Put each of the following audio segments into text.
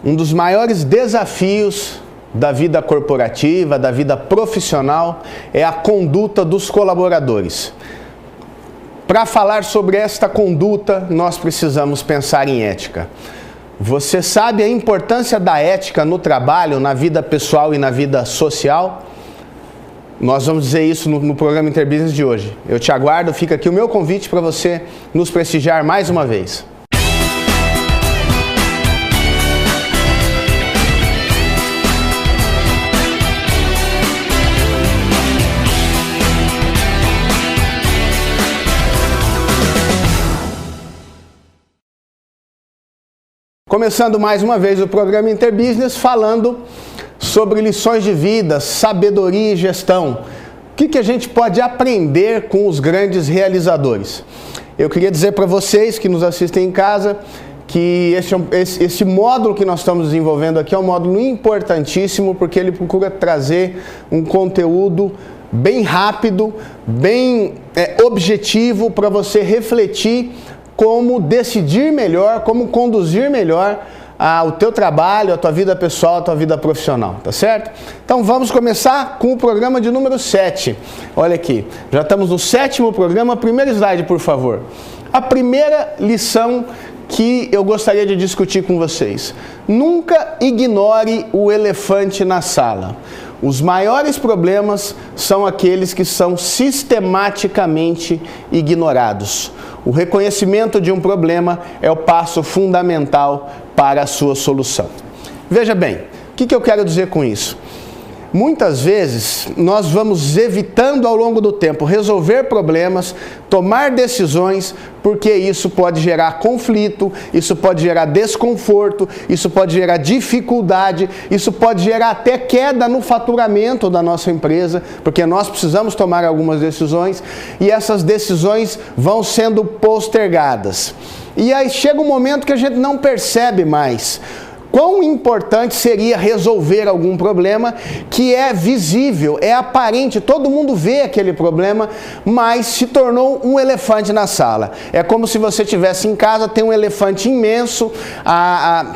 Um dos maiores desafios da vida corporativa, da vida profissional, é a conduta dos colaboradores. Para falar sobre esta conduta, nós precisamos pensar em ética. Você sabe a importância da ética no trabalho, na vida pessoal e na vida social? Nós vamos dizer isso no programa Interbusiness de hoje. Eu te aguardo, fica aqui o meu convite para você nos prestigiar mais uma vez. Começando mais uma vez o programa Interbusiness, falando sobre lições de vida, sabedoria e gestão. O que a gente pode aprender com os grandes realizadores? Eu queria dizer para vocês que nos assistem em casa que esse módulo que nós estamos desenvolvendo aqui é um módulo importantíssimo, porque ele procura trazer um conteúdo bem rápido, bem objetivo, para você refletir como decidir melhor, como conduzir melhor o teu trabalho, a tua vida pessoal, a tua vida profissional, tá certo? Então vamos começar com o programa de número 7. Olha aqui, já estamos no 7º programa. Primeiro slide, por favor. A primeira lição que eu gostaria de discutir com vocês: nunca ignore o elefante na sala. Os maiores problemas são aqueles que são sistematicamente ignorados. O reconhecimento de um problema é o passo fundamental para a sua solução. Veja bem, o que eu quero dizer com isso? Muitas vezes nós vamos evitando ao longo do tempo resolver problemas, tomar decisões, porque isso pode gerar conflito, isso pode gerar desconforto, isso pode gerar dificuldade, isso pode gerar até queda no faturamento da nossa empresa, porque nós precisamos tomar algumas decisões e essas decisões vão sendo postergadas. E aí chega um momento que a gente não percebe mais quão importante seria resolver algum problema que é visível, é aparente, todo mundo vê aquele problema, mas se tornou um elefante na sala. É como se você estivesse em casa, tem um elefante imenso,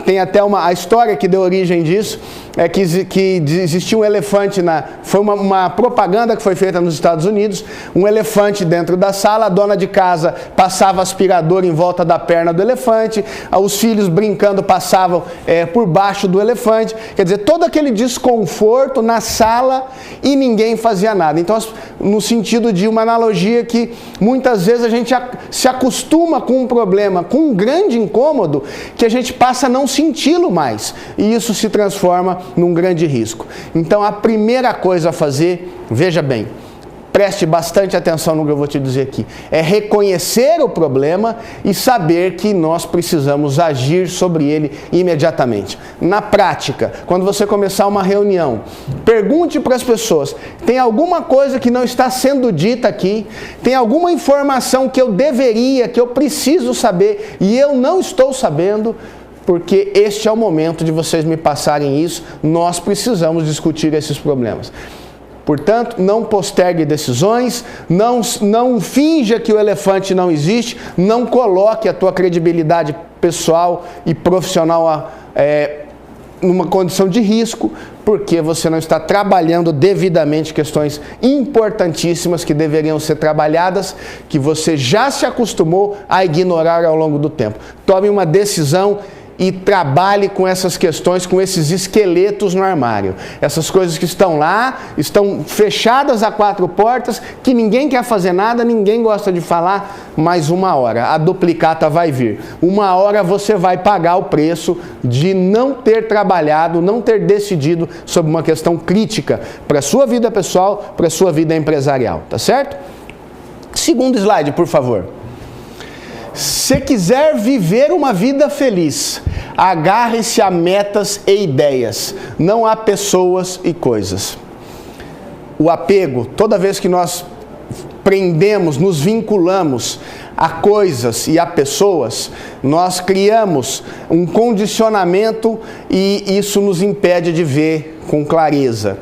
tem até a história que deu origem disso, é que existia um elefante, foi uma propaganda que foi feita nos Estados Unidos, um elefante dentro da sala, a dona de casa passava aspirador em volta da perna do elefante, os filhos brincando passavam por baixo do elefante, quer dizer, todo aquele desconforto na sala e ninguém fazia nada. Então, no sentido de uma analogia que muitas vezes a gente se acostuma com um problema, com um grande incômodo, que a gente passa a não senti-lo mais, e isso se transforma num grande risco. Então, a primeira coisa a fazer, veja bem, preste bastante atenção no que eu vou te dizer aqui, é reconhecer o problema e saber que nós precisamos agir sobre ele imediatamente. Na prática, quando você começar uma reunião, pergunte para as pessoas: tem alguma coisa que não está sendo dita aqui? Tem alguma informação que eu deveria, que eu preciso saber e eu não estou sabendo? Porque este é o momento de vocês me passarem isso, nós precisamos discutir esses problemas. Portanto, não postergue decisões, não finja que o elefante não existe, não coloque a tua credibilidade pessoal e profissional numa condição de risco, porque você não está trabalhando devidamente questões importantíssimas que deveriam ser trabalhadas, que você já se acostumou a ignorar ao longo do tempo. Tome uma decisão e trabalhe com essas questões, com esses esqueletos no armário. Essas coisas que estão lá, estão fechadas a 4 portas, que ninguém quer fazer nada, ninguém gosta de falar, mas uma hora a duplicata vai vir. Uma hora você vai pagar o preço de não ter trabalhado, não ter decidido sobre uma questão crítica para a sua vida pessoal, para a sua vida empresarial, tá certo? Segundo slide, por favor. Se quiser viver uma vida feliz, agarre-se a metas e ideias, não a pessoas e coisas. O apego, toda vez que nós prendemos, nos vinculamos a coisas e a pessoas, nós criamos um condicionamento e isso nos impede de ver com clareza.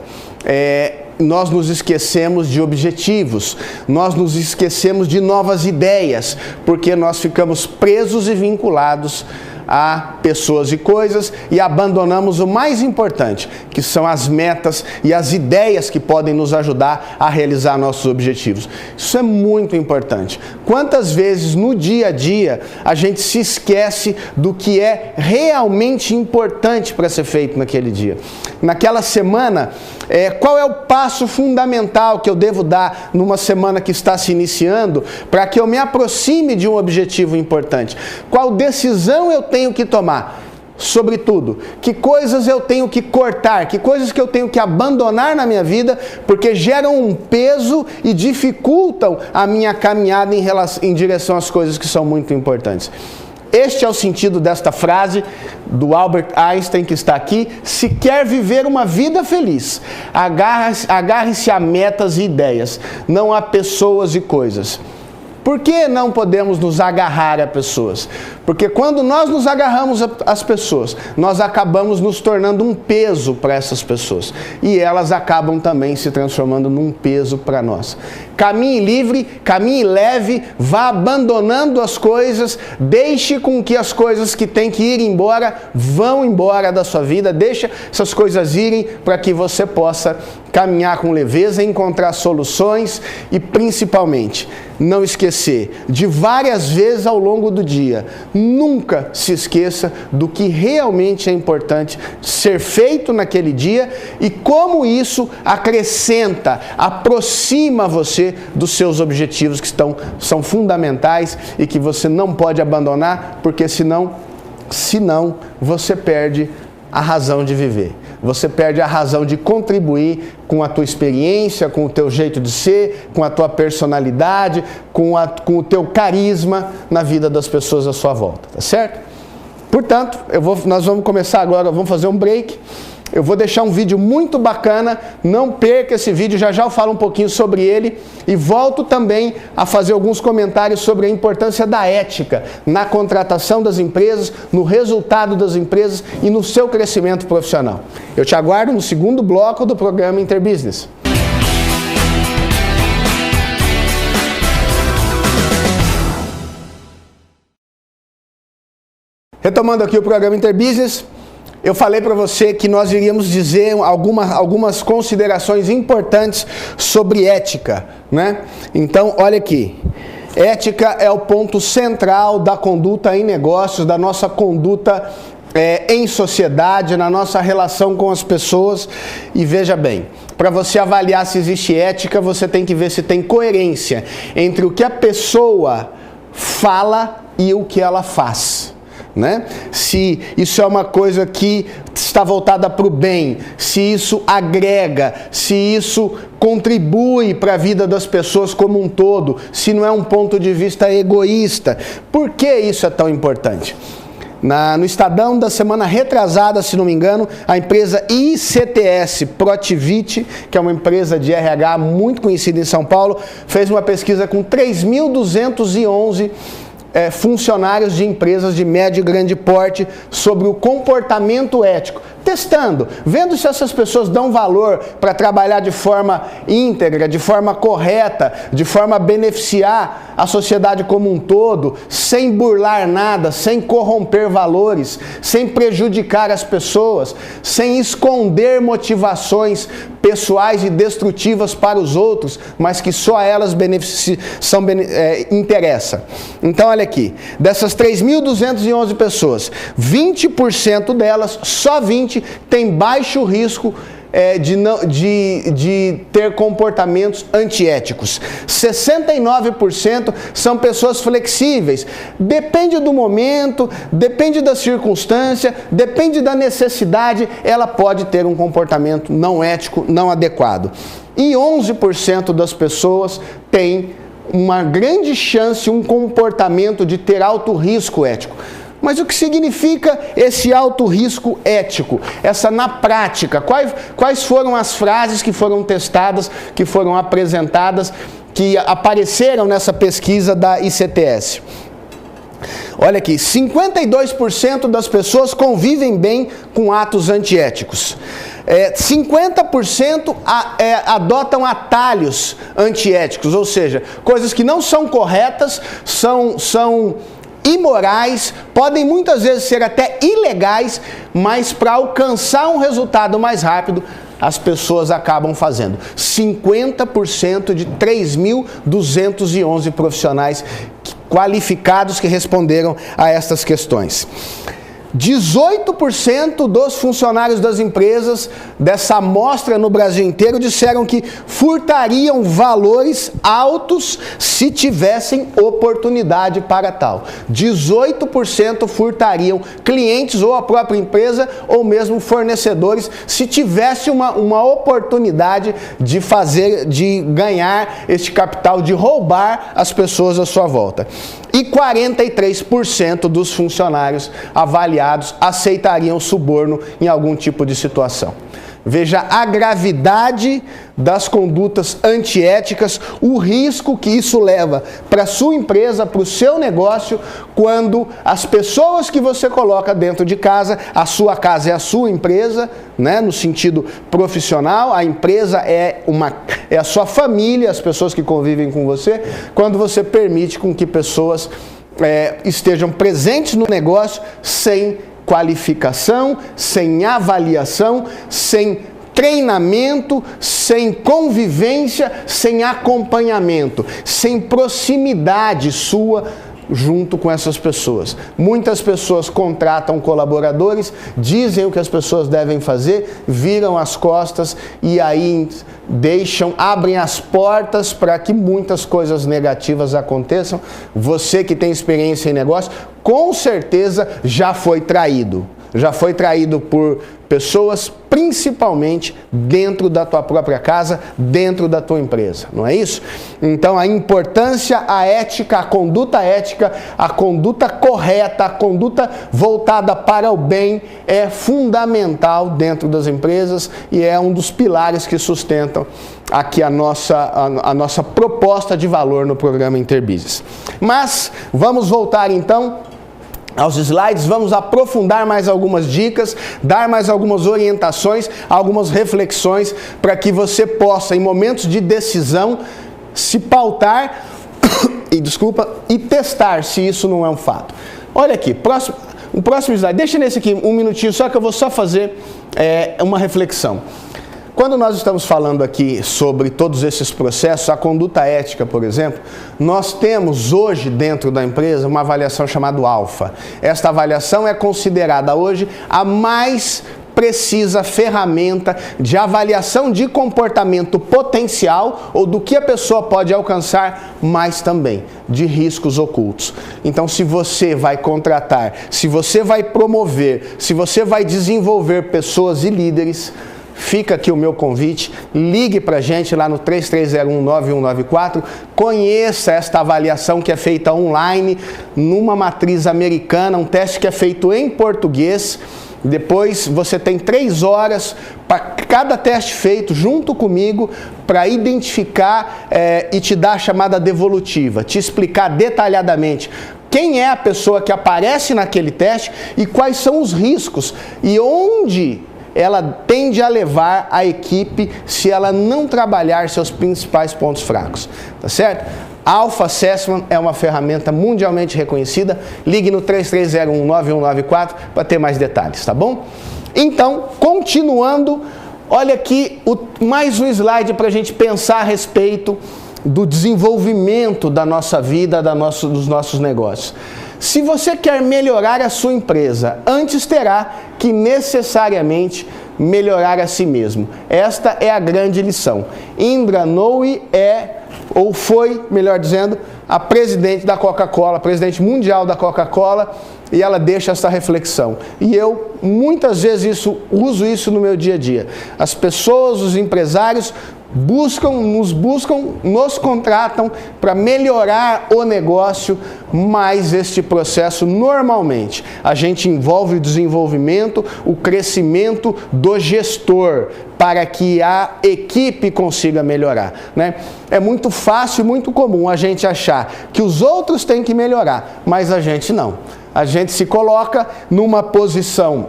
Nós nos esquecemos de objetivos, nós nos esquecemos de novas ideias, porque nós ficamos presos e vinculados a pessoas e coisas e abandonamos o mais importante, que são as metas e as ideias que podem nos ajudar a realizar nossos objetivos. Isso é muito importante. Quantas vezes no dia a dia a gente se esquece do que é realmente importante para ser feito naquele dia? Naquela semana, qual é o passo fundamental que eu devo dar numa semana que está se iniciando para que eu me aproxime de um objetivo importante? Qual decisão eu tenho que tomar? Sobretudo, que coisas eu tenho que cortar, que coisas que eu tenho que abandonar na minha vida, porque geram um peso e dificultam a minha caminhada em direção às coisas que são muito importantes. Este é o sentido desta frase do Albert Einstein que está aqui. Se quer viver uma vida feliz, agarre-se a metas e ideias, não a pessoas e coisas. Por que não podemos nos agarrar a pessoas? Porque quando nós nos agarramos às pessoas, nós acabamos nos tornando um peso para essas pessoas. E elas acabam também se transformando num peso para nós. Caminhe livre, caminhe leve, vá abandonando as coisas, deixe com que as coisas que têm que ir embora, vão embora da sua vida, deixe essas coisas irem para que você possa caminhar com leveza, encontrar soluções e principalmente não esquecer de várias vezes ao longo do dia, nunca se esqueça do que realmente é importante ser feito naquele dia e como isso acrescenta, aproxima você dos seus objetivos que são fundamentais e que você não pode abandonar, porque senão você perde a razão de viver. Você perde a razão de contribuir com a tua experiência, com o teu jeito de ser, com a tua personalidade, com o teu carisma na vida das pessoas à sua volta, tá certo? Portanto, nós vamos começar agora, vamos fazer um break. Eu vou deixar um vídeo muito bacana, não perca esse vídeo, já eu falo um pouquinho sobre ele e volto também a fazer alguns comentários sobre a importância da ética na contratação das empresas, no resultado das empresas e no seu crescimento profissional. Eu te aguardo no segundo bloco do programa Interbusiness. Retomando aqui o programa Interbusiness, eu falei para você que nós iríamos dizer algumas considerações importantes sobre ética, né? Então, olha aqui. Ética é o ponto central da conduta em negócios, da nossa conduta em sociedade, na nossa relação com as pessoas. E veja bem, para você avaliar se existe ética, você tem que ver se tem coerência entre o que a pessoa fala e o que ela faz. Né? Se isso é uma coisa que está voltada para o bem, se isso agrega, se isso contribui para a vida das pessoas como um todo, se não é um ponto de vista egoísta. Por que isso é tão importante? No Estadão da semana retrasada, se não me engano, a empresa ICTS Protiviti, que é uma empresa de RH muito conhecida em São Paulo, fez uma pesquisa com 3.211 funcionários de empresas de médio e grande porte sobre o comportamento ético, testando, vendo se essas pessoas dão valor para trabalhar de forma íntegra, de forma correta, de forma a beneficiar a sociedade como um todo, sem burlar nada, sem corromper valores, sem prejudicar as pessoas, sem esconder motivações pessoais e destrutivas para os outros, mas que só a elas interessa. Então, olha aqui, dessas 3.211 pessoas, 20% delas, só 20%, tem baixo risco de ter comportamentos antiéticos. 69% são pessoas flexíveis. Depende do momento, depende da circunstância, depende da necessidade, ela pode ter um comportamento não ético, não adequado. E 11% das pessoas têm uma grande chance, um comportamento de ter alto risco ético. Mas o que significa esse alto risco ético? Essa na prática, quais foram as frases que foram testadas, que foram apresentadas, que apareceram nessa pesquisa da ICTS? Olha aqui, 52% das pessoas convivem bem com atos antiéticos. 50% adotam atalhos antiéticos, ou seja, coisas que não são corretas, são imorais, podem muitas vezes ser até ilegais, mas para alcançar um resultado mais rápido, as pessoas acabam fazendo. 50% de 3.211 profissionais qualificados que responderam a estas questões. 18% dos funcionários das empresas dessa amostra no Brasil inteiro disseram que furtariam valores altos se tivessem oportunidade para tal. 18% furtariam clientes ou a própria empresa ou mesmo fornecedores se tivesse uma oportunidade de ganhar este capital, de roubar as pessoas à sua volta. E 43% dos funcionários avaliados aceitariam suborno em algum tipo de situação. Veja a gravidade das condutas antiéticas, o risco que isso leva para a sua empresa, para o seu negócio, quando as pessoas que você coloca dentro de casa, a sua casa é a sua empresa, né, no sentido profissional, a empresa é a sua família, as pessoas que convivem com você, quando você permite com que pessoas estejam presentes no negócio sem qualificação, sem avaliação, sem treinamento, sem convivência, sem acompanhamento, sem proximidade sua junto com essas pessoas. Muitas pessoas contratam colaboradores, dizem o que as pessoas devem fazer, viram as costas e aí abrem as portas para que muitas coisas negativas aconteçam. Você que tem experiência em negócio, com certeza já foi traído. Já foi traído por pessoas, principalmente dentro da tua própria casa, dentro da tua empresa, não é isso? Então a importância, a ética, a conduta correta, a conduta voltada para o bem é fundamental dentro das empresas e é um dos pilares que sustentam aqui a nossa proposta de valor no programa Interbusiness. Mas vamos voltar então aos slides, vamos aprofundar mais algumas dicas, dar mais algumas orientações, algumas reflexões para que você possa, em momentos de decisão, se pautar e testar se isso não é um fato. Olha aqui, o próximo slide, deixa nesse aqui um minutinho só que eu vou só fazer uma reflexão. Quando nós estamos falando aqui sobre todos esses processos, a conduta ética, por exemplo, nós temos hoje dentro da empresa uma avaliação chamada Alpha. Esta avaliação é considerada hoje a mais precisa ferramenta de avaliação de comportamento potencial ou do que a pessoa pode alcançar, mas também de riscos ocultos. Então, se você vai contratar, se você vai promover, se você vai desenvolver pessoas e líderes, fica aqui o meu convite, ligue para a gente lá no 3301-9194, conheça esta avaliação que é feita online, numa matriz americana, um teste que é feito em português. Depois você tem 3 horas para cada teste feito junto comigo para identificar e te dar a chamada devolutiva, te explicar detalhadamente quem é a pessoa que aparece naquele teste e quais são os riscos e onde ela tende a levar a equipe se ela não trabalhar seus principais pontos fracos, tá certo? Alpha Assessment é uma ferramenta mundialmente reconhecida. Ligue no 3301-9194 para ter mais detalhes, tá bom? Então, continuando, olha aqui mais um slide para a gente pensar a respeito do desenvolvimento da nossa vida, dos nossos negócios. Se você quer melhorar a sua empresa, antes terá que necessariamente melhorar a si mesmo. Esta é a grande lição. Indra Nooyi foi, melhor dizendo, a presidente da Coca-Cola, presidente mundial da Coca-Cola, e ela deixa essa reflexão. E eu, muitas vezes, uso isso no meu dia a dia. As pessoas, os empresários, nos contratam para melhorar o negócio, mas este processo normalmente a gente envolve o desenvolvimento, o crescimento do gestor para que a equipe consiga melhorar, né? É muito fácil, muito comum a gente achar que os outros têm que melhorar, mas a gente não. A gente se coloca numa posição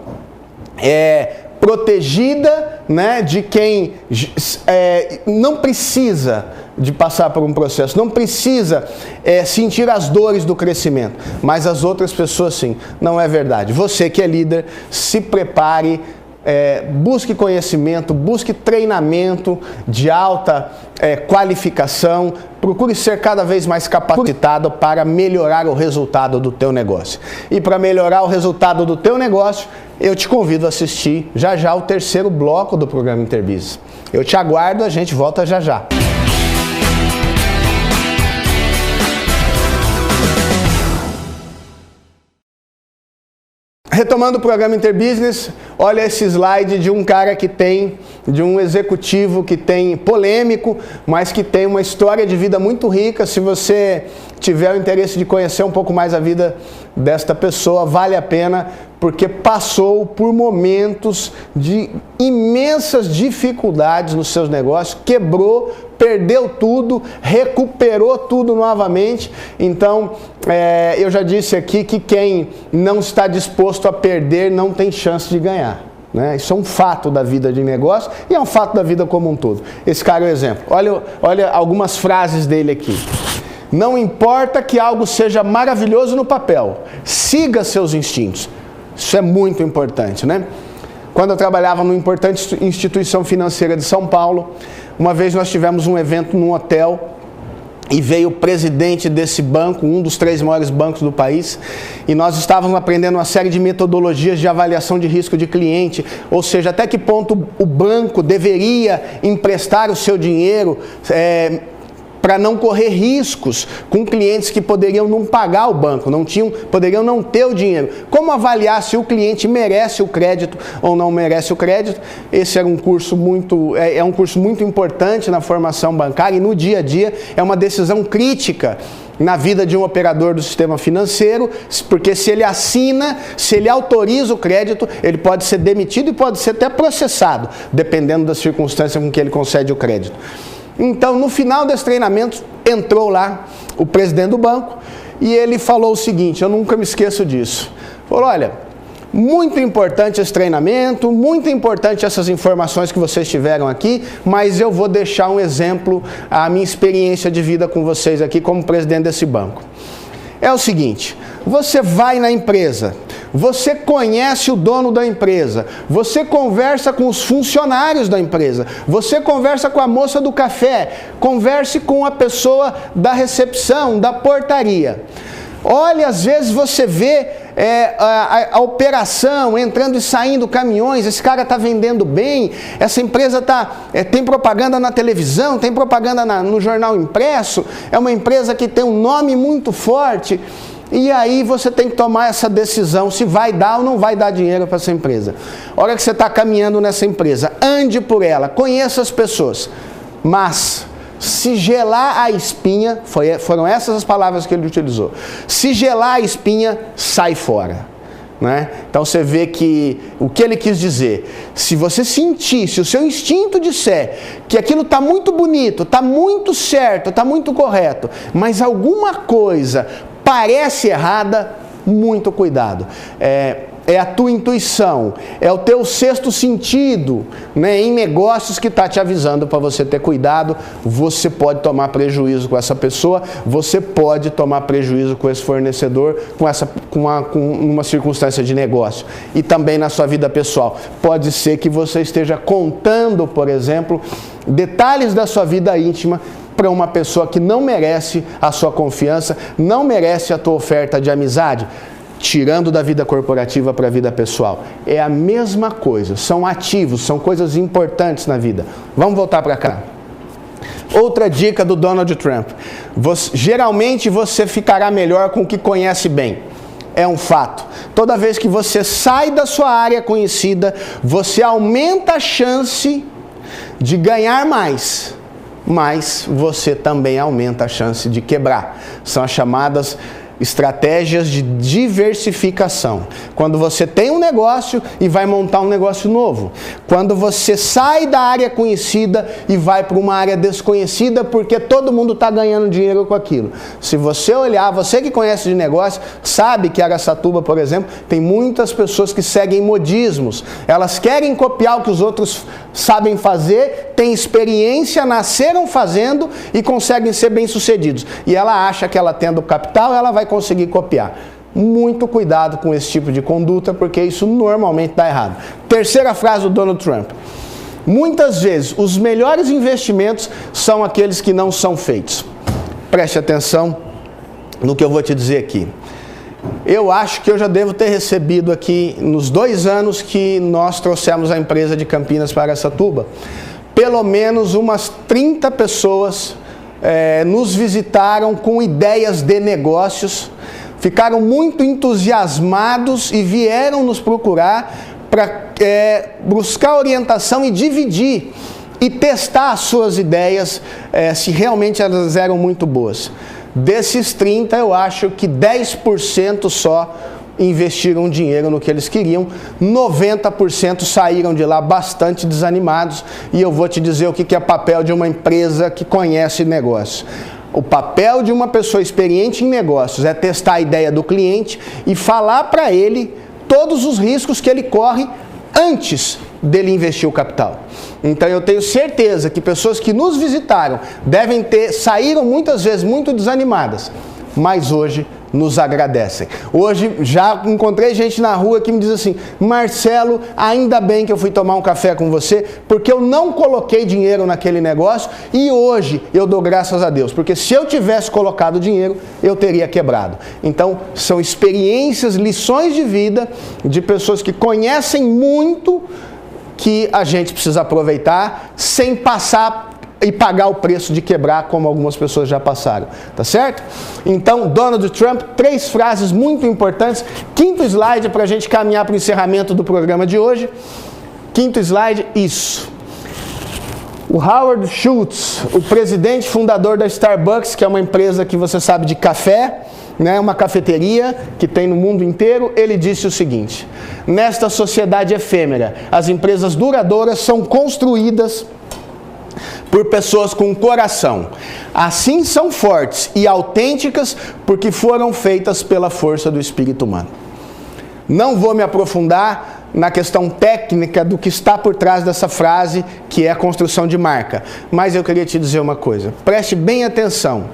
protegida, né, de quem não precisa de passar por um processo, não precisa sentir as dores do crescimento, mas as outras pessoas sim. Não é verdade. Você que é líder, se prepare, busque conhecimento, busque treinamento de alta qualificação, procure ser cada vez mais capacitado para melhorar o resultado do teu negócio. E para melhorar o resultado do teu negócio, eu te convido a assistir já já o terceiro bloco do programa Interbusiness. Eu te aguardo, a gente volta já já. Retomando o programa Interbusiness, olha esse slide de um cara de um executivo que tem polêmico, mas que tem uma história de vida muito rica. Se você tiver o interesse de conhecer um pouco mais a vida desta pessoa, vale a pena, porque passou por momentos de imensas dificuldades nos seus negócios, quebrou, perdeu tudo, recuperou tudo novamente. Então, eu já disse aqui que quem não está disposto a perder não tem chance de ganhar, né? Isso é um fato da vida de negócio e é um fato da vida como um todo. Esse cara é o exemplo. Olha algumas frases dele aqui. Não importa que algo seja maravilhoso no papel, siga seus instintos. Isso é muito importante, né? Quando eu trabalhava numa importante instituição financeira de São Paulo, uma vez nós tivemos um evento num hotel e veio o presidente desse banco, um dos 3 maiores bancos do país, e nós estávamos aprendendo uma série de metodologias de avaliação de risco de cliente, ou seja, até que ponto o banco deveria emprestar o seu dinheiro para não correr riscos com clientes que poderiam não pagar o banco, poderiam não ter o dinheiro. Como avaliar se o cliente merece o crédito ou não merece o crédito? Esse era um curso um curso muito importante na formação bancária e no dia a dia é uma decisão crítica na vida de um operador do sistema financeiro, porque se ele autoriza o crédito, ele pode ser demitido e pode ser até processado, dependendo das circunstâncias com que ele concede o crédito. Então, no final desse treinamento, entrou lá o presidente do banco e ele falou o seguinte, eu nunca me esqueço disso. Falou, olha, muito importante esse treinamento, muito importante essas informações que vocês tiveram aqui, mas eu vou deixar um exemplo, a minha experiência de vida com vocês aqui como presidente desse banco. É o seguinte, você vai na empresa, você conhece o dono da empresa, você conversa com os funcionários da empresa, você conversa com a moça do café, converse com a pessoa da recepção, da portaria. Olha, às vezes você vê a operação entrando e saindo caminhões, esse cara está vendendo bem, essa empresa tem propaganda na televisão, tem propaganda no jornal impresso, é uma empresa que tem um nome muito forte, e aí você tem que tomar essa decisão se vai dar ou não vai dar dinheiro para essa empresa. A hora que você está caminhando nessa empresa, ande por ela, conheça as pessoas, mas se gelar a espinha, foram essas as palavras que ele utilizou, se gelar a espinha, sai fora, né? Então você vê que o que ele quis dizer, se você sentir, se o seu instinto disser que aquilo está muito bonito, está muito certo, está muito correto, mas alguma coisa parece errada, muito cuidado. É a tua intuição, é o teu sexto sentido, né, em negócios que está te avisando para você ter cuidado. Você pode tomar prejuízo com essa pessoa, você pode tomar prejuízo com esse fornecedor, com uma circunstância de negócio. E também na sua vida pessoal. Pode ser que você esteja contando, por exemplo, detalhes da sua vida íntima para uma pessoa que não merece a sua confiança, não merece a tua oferta de amizade. Tirando da vida corporativa para a vida pessoal. É a mesma coisa, são ativos, são coisas importantes na vida. Vamos voltar para cá. Outra dica do Donald Trump. Geralmente você ficará melhor com o que conhece bem. É um fato. Toda vez que você sai da sua área conhecida, você aumenta a chance de ganhar mais. Mas você também aumenta a chance de quebrar. São as chamadas Estratégias de diversificação. Quando você tem um negócio e vai montar um negócio novo. Quando você sai da área conhecida e vai para uma área desconhecida porque todo mundo está ganhando dinheiro com aquilo. Se você olhar, você que conhece de negócio, sabe que Araçatuba, por exemplo, tem muitas pessoas que seguem modismos. Elas querem copiar o que os outros sabem fazer, têm experiência, nasceram fazendo e conseguem ser bem-sucedidos. E ela acha que ela tendo capital, ela vai conseguir copiar. Muito cuidado com esse tipo de conduta, porque isso normalmente dá errado. Terceira frase do Donald Trump. Muitas vezes, os melhores investimentos são aqueles que não são feitos. Preste atenção no que eu vou te dizer aqui. Eu acho que eu já devo ter recebido aqui, nos 2 anos que nós trouxemos a empresa de Campinas para Araçatuba, pelo menos umas 30 pessoas nos visitaram com ideias de negócios, ficaram muito entusiasmados e vieram nos procurar para buscar orientação e dividir e testar as suas ideias, se realmente elas eram muito boas. Desses 30, eu acho que 10% só investiram dinheiro no que eles queriam, 90% saíram de lá bastante desanimados, e eu vou te dizer o que é papel de uma empresa que conhece negócio. O papel de uma pessoa experiente em negócios é testar a ideia do cliente e falar para ele todos os riscos que ele corre antes dele investir o capital. Então eu tenho certeza que pessoas que nos visitaram saíram muitas vezes muito desanimadas, mas hoje nos agradecem. Hoje já encontrei gente na rua que me diz assim: Marcelo, ainda bem que eu fui tomar um café com você, porque eu não coloquei dinheiro naquele negócio e hoje eu dou graças a Deus, porque se eu tivesse colocado dinheiro, eu teria quebrado. Então são experiências, lições de vida de pessoas que conhecem muito, que a gente precisa aproveitar sem passar e pagar o preço de quebrar, como algumas pessoas já passaram, tá certo? Então, Donald Trump, 3 frases muito importantes. 5º slide para a gente caminhar para o encerramento do programa de hoje. 5º slide, isso. O Howard Schultz, o presidente fundador da Starbucks, que é uma empresa que você sabe de café, né, uma cafeteria que tem no mundo inteiro, ele disse o seguinte: nesta sociedade efêmera, as empresas duradouras são construídas por pessoas com coração. Assim são fortes e autênticas porque foram feitas pela força do espírito humano. Não vou me aprofundar na questão técnica do que está por trás dessa frase, que é a construção de marca. Mas eu queria te dizer uma coisa. Preste bem atenção.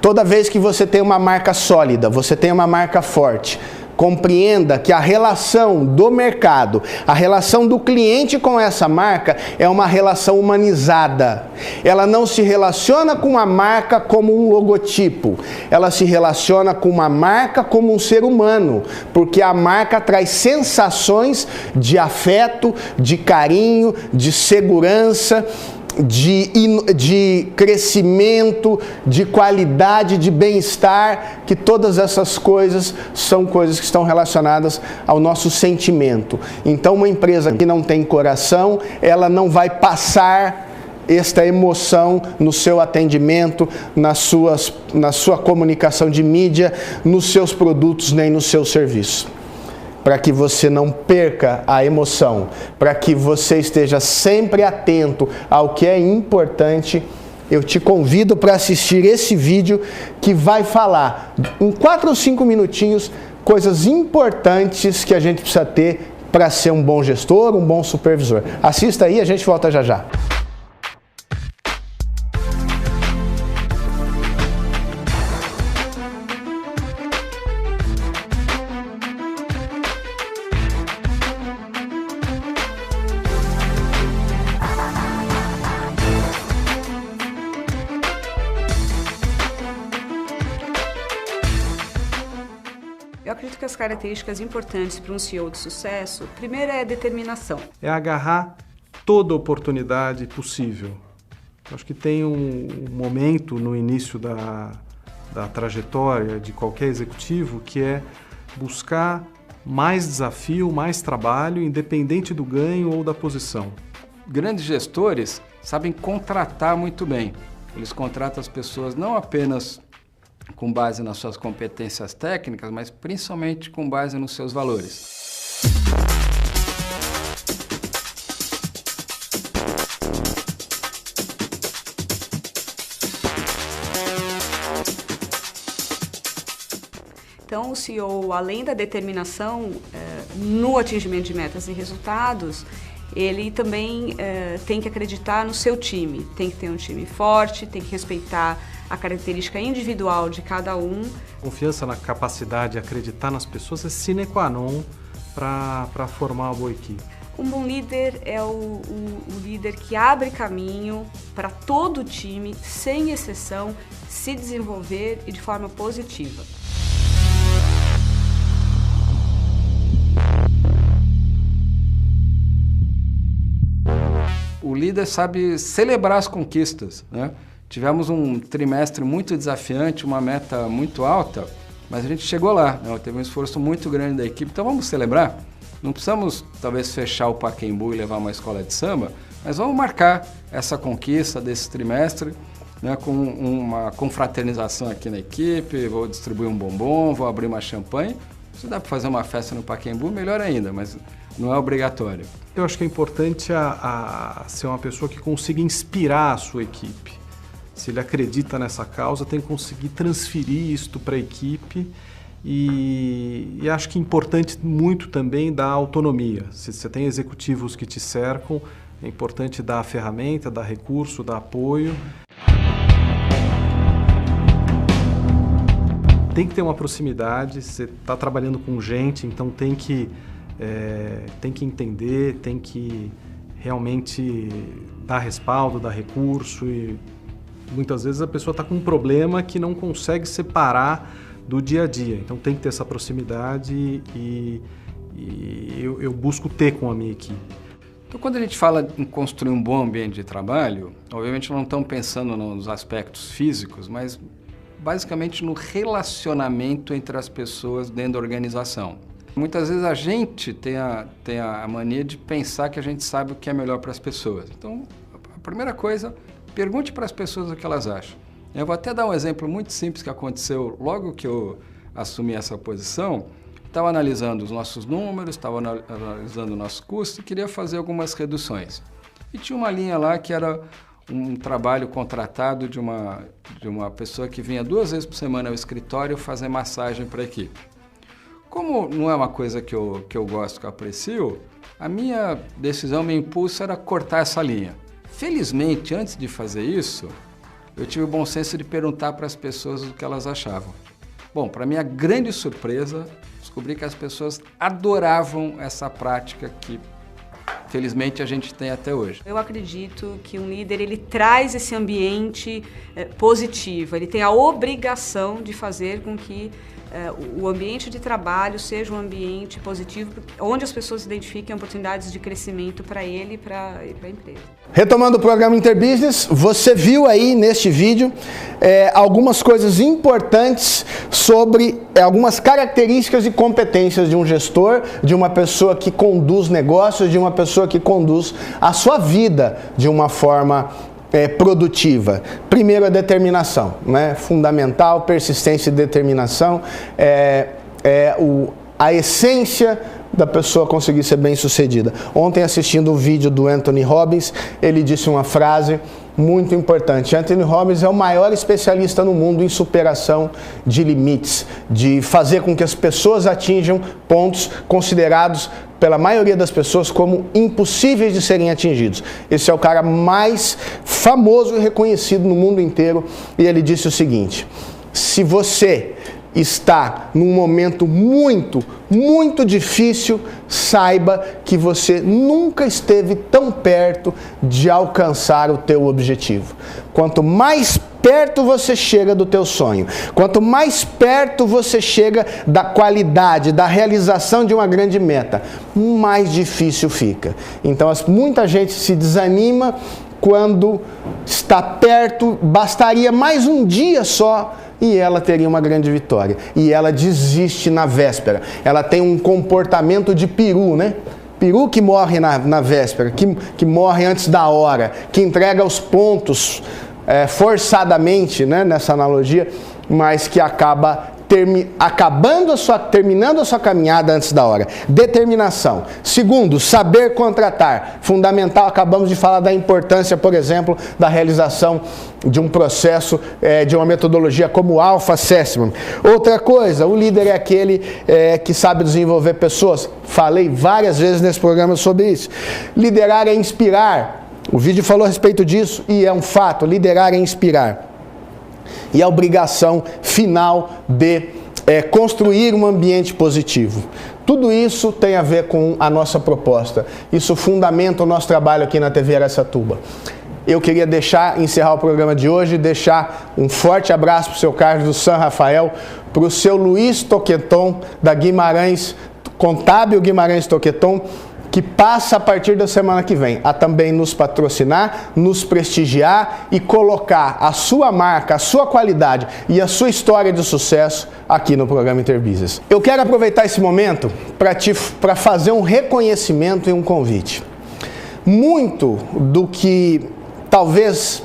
Toda vez que você tem uma marca sólida, você tem uma marca forte, compreenda que a relação do mercado, a relação do cliente com essa marca é uma relação humanizada. Ela não se relaciona com a marca como um logotipo. Ela se relaciona com uma marca como um ser humano, porque a marca traz sensações de afeto, de carinho, de segurança, de crescimento, de qualidade, de bem-estar, que todas essas coisas são coisas que estão relacionadas ao nosso sentimento. Então, uma empresa que não tem coração, ela não vai passar esta emoção no seu atendimento, na sua comunicação de mídia, nos seus produtos, nem no seu serviço. Para que você não perca a emoção, para que você esteja sempre atento ao que é importante, eu te convido para assistir esse vídeo que vai falar, em 4 ou 5 minutinhos, coisas importantes que a gente precisa ter para ser um bom gestor, um bom supervisor. Assista aí, a gente volta já já. Eu acredito que as características importantes para um CEO de sucesso, primeiro é a determinação. É agarrar toda oportunidade possível. Acho que tem um momento no início da trajetória de qualquer executivo que é buscar mais desafio, mais trabalho, independente do ganho ou da posição. Grandes gestores sabem contratar muito bem. Eles contratam as pessoas não apenas com base nas suas competências técnicas, mas principalmente com base nos seus valores. Então, o CEO, além da determinação no atingimento de metas e resultados, ele também tem que acreditar no seu time. Tem que ter um time forte, tem que respeitar a característica individual de cada um. Confiança na capacidade de acreditar nas pessoas é sine qua non para formar uma boa equipe. Um bom líder é o líder que abre caminho para todo o time, sem exceção, se desenvolver e de forma positiva. O líder sabe celebrar as conquistas, né? Tivemos um trimestre muito desafiante, uma meta muito alta, mas a gente chegou lá, né? Teve um esforço muito grande da equipe, então vamos celebrar. Não precisamos, talvez, fechar o Pacaembu e levar uma escola de samba, mas vamos marcar essa conquista desse trimestre, né, com uma confraternização aqui na equipe, vou distribuir um bombom, vou abrir uma champanhe. Se dá para fazer uma festa no Pacaembu, melhor ainda, mas não é obrigatório. Eu acho que é importante ser uma pessoa que consiga inspirar a sua equipe. Se ele acredita nessa causa, tem que conseguir transferir isto para a equipe e acho que é importante muito também dar autonomia. Se você tem executivos que te cercam, é importante dar a ferramenta, dar recurso, dar apoio. Tem que ter uma proximidade, você está trabalhando com gente, então tem que entender, tem que realmente dar respaldo, dar recurso e muitas vezes a pessoa está com um problema que não consegue separar do dia a dia, então tem que ter essa proximidade e eu busco ter com a minha equipe. Então, quando a gente fala em construir um bom ambiente de trabalho, obviamente não estamos pensando nos aspectos físicos, mas basicamente no relacionamento entre as pessoas dentro da organização. Muitas vezes a gente tem a mania de pensar que a gente sabe o que é melhor para as pessoas. Então, a primeira coisa, pergunte para as pessoas o que elas acham. Eu vou até dar um exemplo muito simples que aconteceu logo que eu assumi essa posição. Estava analisando os nossos números, estava analisando o nosso custo e queria fazer algumas reduções. E tinha uma linha lá que era um trabalho contratado de uma pessoa que vinha 2 vezes por semana ao escritório fazer massagem para a equipe. Como não é uma coisa que eu gosto, que eu aprecio, a minha decisão, meu impulso era cortar essa linha. Felizmente, antes de fazer isso, eu tive o bom senso de perguntar para as pessoas o que elas achavam. Bom, para minha grande surpresa, descobri que as pessoas adoravam essa prática que, felizmente, a gente tem até hoje. Eu acredito que um líder, ele traz esse ambiente positivo, ele tem a obrigação de fazer com que o ambiente de trabalho seja um ambiente positivo, onde as pessoas identifiquem oportunidades de crescimento para ele e para a empresa. Retomando o programa Interbusiness, você viu aí neste vídeo algumas coisas importantes sobre algumas características e competências de um gestor, de uma pessoa que conduz negócios, de uma pessoa que conduz a sua vida de uma forma produtiva. Primeiro, a determinação, né? Fundamental, persistência e determinação a essência da pessoa conseguir ser bem-sucedida. Ontem, assistindo o vídeo do Anthony Robbins, ele disse uma frase muito importante. Anthony Robbins é o maior especialista no mundo em superação de limites, de fazer com que as pessoas atinjam pontos considerados pela maioria das pessoas como impossíveis de serem atingidos. Esse é o cara mais famoso e reconhecido no mundo inteiro, e ele disse o seguinte: se você está num momento muito, muito difícil, saiba que você nunca esteve tão perto de alcançar o teu objetivo. Quanto mais perto você chega do teu sonho, quanto mais perto você chega da qualidade, da realização de uma grande meta, mais difícil fica. Então, muita gente se desanima quando está perto, bastaria mais um dia só e ela teria uma grande vitória. E ela desiste na véspera. Ela tem um comportamento de peru, né? Peru que morre na véspera, que morre antes da hora, que entrega os pontos forçadamente, né, nessa analogia, mas que acaba terminando a sua caminhada antes da hora. Determinação. Segundo, saber contratar. Fundamental, acabamos de falar da importância, por exemplo, da realização de um processo, de uma metodologia como o Alpha Assessment. Outra coisa, o líder é aquele que sabe desenvolver pessoas. Falei várias vezes nesse programa sobre isso. Liderar é inspirar. O vídeo falou a respeito disso e é um fato. Liderar é inspirar. E a obrigação final de construir um ambiente positivo. Tudo isso tem a ver com a nossa proposta. Isso fundamenta o nosso trabalho aqui na TV Araçatuba. Eu queria encerrar o programa de hoje, deixar um forte abraço para o seu Carlos do San Rafael, para o seu Luiz Toqueton da Guimarães, Contábil Guimarães Toqueton, que passa a partir da semana que vem a também nos patrocinar, nos prestigiar e colocar a sua marca, a sua qualidade e a sua história de sucesso aqui no programa Interbusiness. Eu quero aproveitar esse momento para fazer um reconhecimento e um convite. Muito do que, talvez,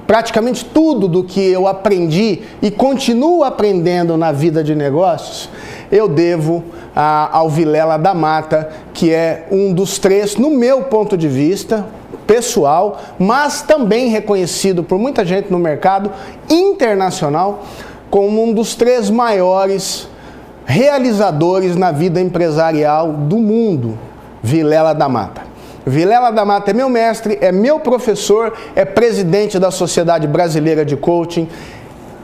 praticamente tudo do que eu aprendi e continuo aprendendo na vida de negócios, eu devo ao Vilela da Mata, que é um dos três, no meu ponto de vista pessoal, mas também reconhecido por muita gente no mercado internacional, como um dos três maiores realizadores na vida empresarial do mundo, Vilela da Mata. Vilela da Mata é meu mestre, é meu professor, é presidente da Sociedade Brasileira de Coaching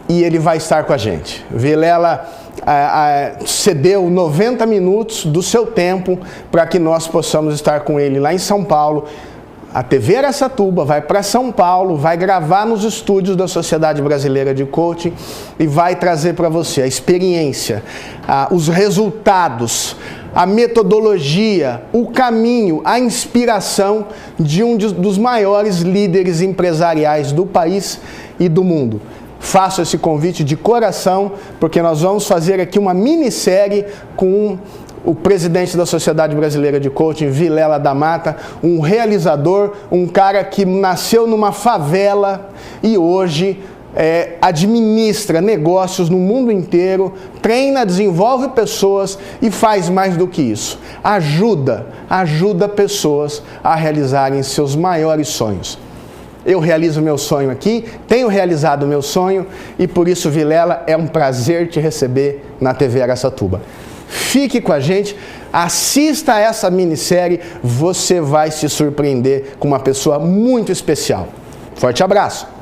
e ele vai estar com a gente. Vilela cedeu 90 minutos do seu tempo para que nós possamos estar com ele lá em São Paulo. A TV Araçatuba vai para São Paulo, vai gravar nos estúdios da Sociedade Brasileira de Coaching e vai trazer para você a experiência, os resultados, a metodologia, o caminho, a inspiração de um dos maiores líderes empresariais do país e do mundo. Faço esse convite de coração, porque nós vamos fazer aqui uma minissérie com o presidente da Sociedade Brasileira de Coaching, Vilela da Mata, um realizador, um cara que nasceu numa favela e hoje administra negócios no mundo inteiro, treina, desenvolve pessoas e faz mais do que isso. Ajuda pessoas a realizarem seus maiores sonhos. Eu realizo meu sonho aqui, tenho realizado o meu sonho e por isso, Vilela, é um prazer te receber na TV Araçatuba. Fique com a gente, assista a essa minissérie, você vai se surpreender com uma pessoa muito especial. Forte abraço!